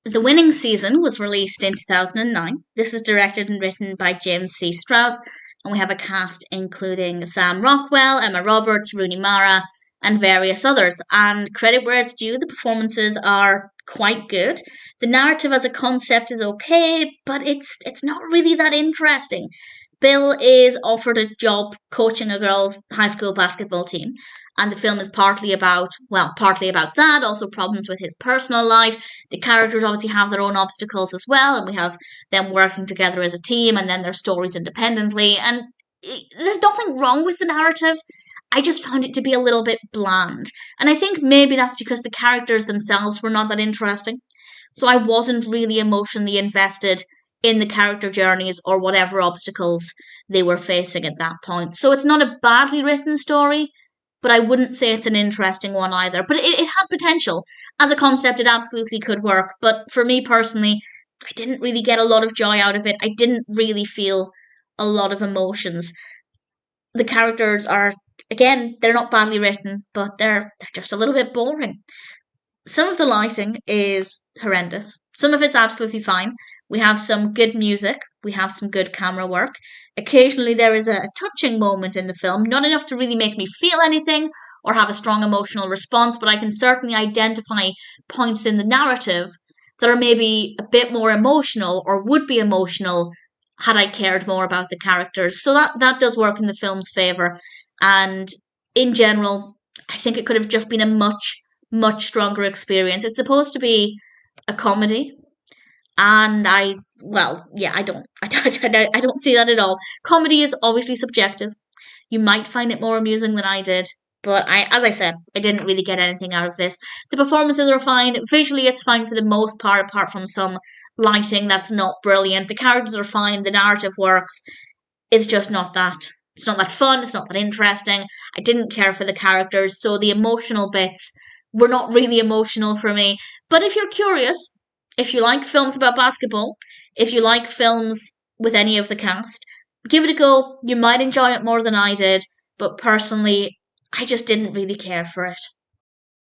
The winning season was released in 2009. This is directed and written by James C. Strouse, and we have a cast including Sam Rockwell, Emma Roberts, Rooney Mara, and various others. And credit where it's due, the performances are quite good. The narrative as a concept is okay, but it's not really that interesting. Bill is offered a job coaching a girls' high school basketball team, and the film is partly about that, also problems with his personal life. The characters obviously have their own obstacles as well, and we have them working together as a team, and then their stories independently. And there's nothing wrong with the narrative. I just found it to be a little bit bland. And I think maybe that's because the characters themselves were not that interesting. So I wasn't really emotionally invested in the character journeys or whatever obstacles they were facing at that point. So it's not a badly written story, but I wouldn't say it's an interesting one either. But it had potential. As a concept, it absolutely could work. But for me personally, I didn't really get a lot of joy out of it. I didn't really feel a lot of emotions. The characters are, again, they're not badly written, but they're just a little bit boring. Some of the lighting is horrendous. Some of it's absolutely fine. We have some good music. We have some good camera work. Occasionally, there is a touching moment in the film, not enough to really make me feel anything or have a strong emotional response, but I can certainly identify points in the narrative that are maybe a bit more emotional or would be emotional had I cared more about the characters. So that does work in the film's favour. And in general, I think it could have just been a much stronger experience. It's supposed to be a comedy, and I don't, I don't see that at all. Comedy is obviously subjective. You might find it more amusing than I did, but as I said, I didn't really get anything out of this. The performances are fine. Visually, it's fine for the most part, apart from some lighting that's not brilliant. The characters are fine. The narrative works. It's just not that. It's not that fun. It's not that interesting. I didn't care for the characters, so the emotional bits were not really emotional for me. But if you're curious, if you like films about basketball, if you like films with any of the cast, give it a go. You might enjoy it more than I did, but personally, I just didn't really care for it.